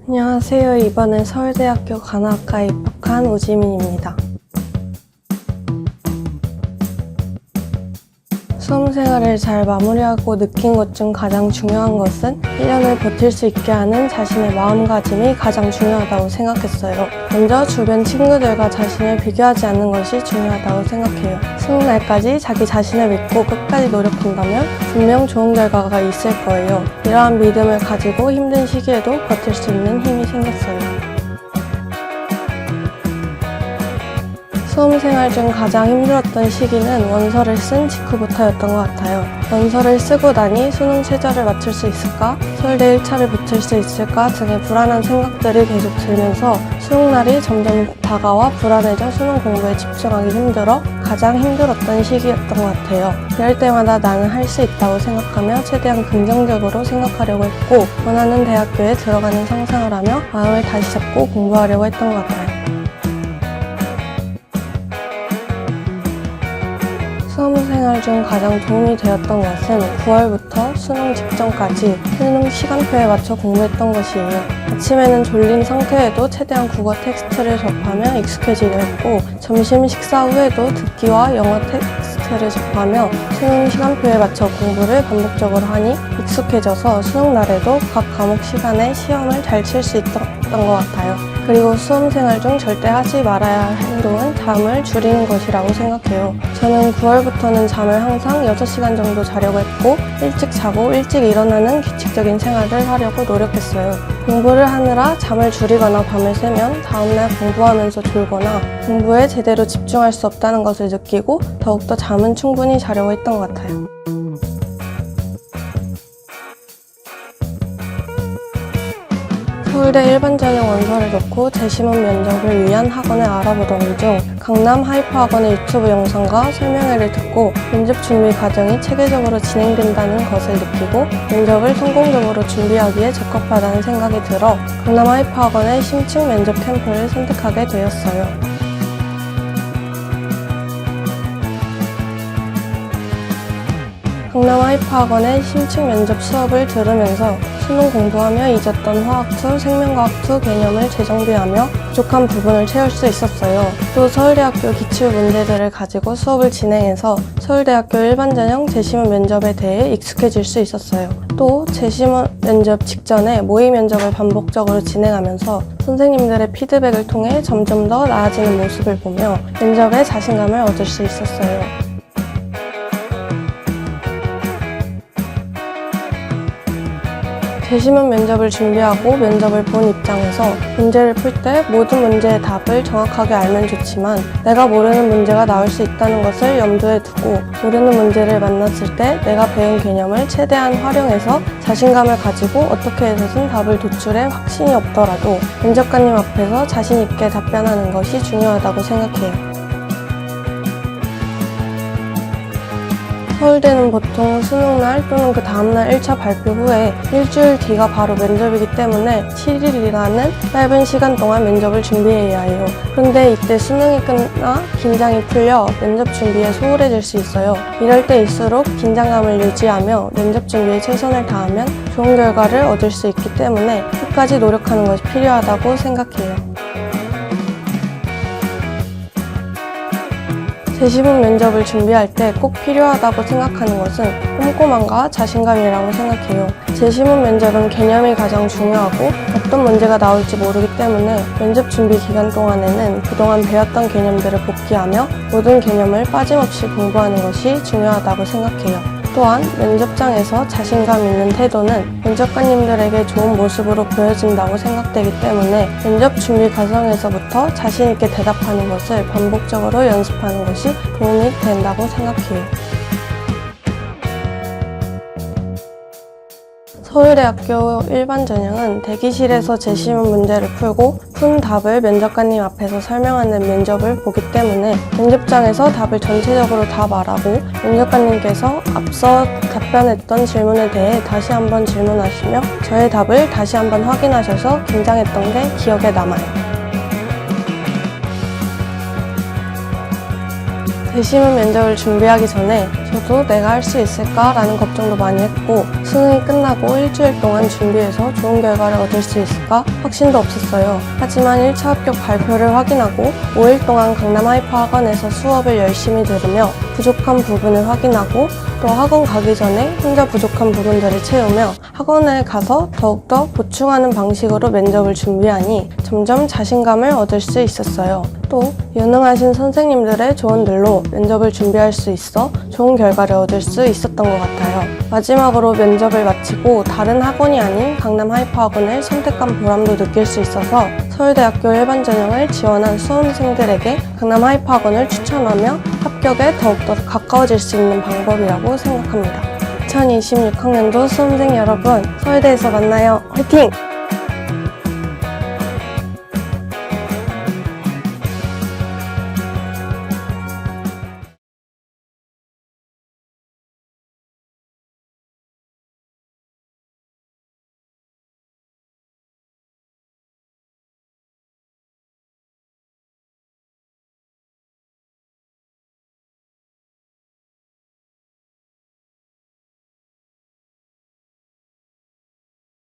안녕하세요. 이번에 서울대학교 간호학과에 입학한 오지민입니다. 수험생활을 잘 마무리하고 느낀 것 중 가장 중요한 것은 1년을 버틸 수 있게 하는 자신의 마음가짐이 가장 중요하다고 생각했어요. 먼저 주변 친구들과 자신을 비교하지 않는 것이 중요하다고 생각해요. 수능 날까지 자기 자신을 믿고 끝까지 노력한다면 분명 좋은 결과가 있을 거예요. 이러한 믿음을 가지고 힘든 시기에도 버틸 수 있는 힘이 생겼어요. 수험생활 중 가장 힘들었던 시기는 원서를 쓴 직후부터였던 것 같아요. 원서를 쓰고 나니 수능 최저를 맞출 수 있을까? 서울대 1차를 붙을 수 있을까? 등의 불안한 생각들이 계속 들면서 수능날이 점점 다가와 불안해져 수능 공부에 집중하기 힘들어 가장 힘들었던 시기였던 것 같아요. 이럴 때마다 나는 할 수 있다고 생각하며 최대한 긍정적으로 생각하려고 했고 원하는 대학교에 들어가는 상상을 하며 마음을 다시 잡고 공부하려고 했던 것 같아요. 수험생활 중 가장 도움이 되었던 것은 9월부터 수능 직전까지 수능 시간표에 맞춰 공부했던 것이에요. 아침에는 졸린 상태에도 최대한 국어 텍스트를 접하며 익숙해지려 했고 점심 식사 후에도 듣기와 영어 텍스트를 접하며 수능 시간표에 맞춰 공부를 반복적으로 하니 익숙해져서 수능 날에도 각 과목 시간에 시험을 잘 칠 수 있었던 것 같아요. 그리고 수험생활 중 절대 하지 말아야 할 행동은 잠을 줄이는 것이라고 생각해요. 저는 9월부터는 잠을 항상 6시간 정도 자려고 했고 일찍 자고 일찍 일어나는 규칙적인 생활을 하려고 노력했어요. 공부를 하느라 잠을 줄이거나 밤을 새면 다음날 공부하면서 졸거나 공부에 제대로 집중할 수 없다는 것을 느끼고 더욱더 잠은 충분히 자려고 했던 것 같아요. 서울대 일반 전형 원서를 넣고 재시험 면접을 위한 학원을 알아보던 중 강남 하이퍼학원의 유튜브 영상과 설명회를 듣고 면접 준비 과정이 체계적으로 진행된다는 것을 느끼고 면접을 성공적으로 준비하기에 적합하다는 생각이 들어 강남 하이퍼학원의 심층 면접 캠프를 선택하게 되었어요. 강남 하이퍼학원의 심층 면접 수업을 들으면서 수능 공부하며 잊었던 화학2, 생명과학2 개념을 재정비하며 부족한 부분을 채울 수 있었어요. 또 서울대학교 기출 문제들을 가지고 수업을 진행해서 서울대학교 일반 전형 재시험 면접에 대해 익숙해질 수 있었어요. 또 재시험 면접 직전에 모의 면접을 반복적으로 진행하면서 선생님들의 피드백을 통해 점점 더 나아지는 모습을 보며 면접에 자신감을 얻을 수 있었어요. 재시험 면접을 준비하고 면접을 본 입장에서 문제를 풀 때 모든 문제의 답을 정확하게 알면 좋지만 내가 모르는 문제가 나올 수 있다는 것을 염두에 두고 모르는 문제를 만났을 때 내가 배운 개념을 최대한 활용해서 자신감을 가지고 어떻게 해서든 답을 도출해 확신이 없더라도 면접관님 앞에서 자신 있게 답변하는 것이 중요하다고 생각해요. 서울대는 보통 수능날 또는 그 다음날 1차 발표 후에 일주일 뒤가 바로 면접이기 때문에 7일이라는 짧은 시간 동안 면접을 준비해야 해요. 그런데 이때 수능이 끝나 긴장이 풀려 면접 준비에 소홀해질 수 있어요. 이럴 때일수록 긴장감을 유지하며 면접 준비에 최선을 다하면 좋은 결과를 얻을 수 있기 때문에 끝까지 노력하는 것이 필요하다고 생각해요. 재시험 면접을 준비할 때 꼭 필요하다고 생각하는 것은 꼼꼼함과 자신감이라고 생각해요. 재시험 면접은 개념이 가장 중요하고 어떤 문제가 나올지 모르기 때문에 면접 준비 기간 동안에는 그동안 배웠던 개념들을 복기하며 모든 개념을 빠짐없이 공부하는 것이 중요하다고 생각해요. 또한 면접장에서 자신감 있는 태도는 면접관님들에게 좋은 모습으로 보여진다고 생각되기 때문에 면접 준비 과정에서부터 자신 있게 대답하는 것을 반복적으로 연습하는 것이 도움이 된다고 생각해요. 서울대학교 일반 전형은 대기실에서 재시험 문제를 풀고 푼 답을 면접관님 앞에서 설명하는 면접을 보기 때문에 면접장에서 답을 전체적으로 다 말하고 면접관님께서 앞서 답변했던 질문에 대해 다시 한번 질문하시며 저의 답을 다시 한번 확인하셔서 긴장했던 게 기억에 남아요. 재시험 면접을 준비하기 전에 저도 내가 할 수 있을까라는 걱정도 많이 했고 수능이 끝나고 일주일 동안 준비해서 좋은 결과를 얻을 수 있을까 확신도 없었어요. 하지만 1차 합격 발표를 확인하고 5일 동안 강남 하이퍼 학원에서 수업을 열심히 들으며 부족한 부분을 확인하고 또 학원 가기 전에 혼자 부족한 부분들을 채우며 학원에 가서 더욱더 보충하는 방식으로 면접을 준비하니 점점 자신감을 얻을 수 있었어요. 또 유능하신 선생님들의 조언들로 면접을 준비할 수 있어 좋은 결과를 얻을 수 있었던 것 같아요. 마지막으로 면접을 마치고 다른 학원이 아닌 강남 하이퍼 학원을 선택한 보람도 느낄 수 있어서 서울대학교 일반 전형을 지원한 수험생들에게 강남 하이퍼 학원을 추천하며 합격에 더욱더 가까워질 수 있는 방법이라고 생각합니다. 2026학년도 수험생 여러분, 서울대에서 만나요. 화이팅!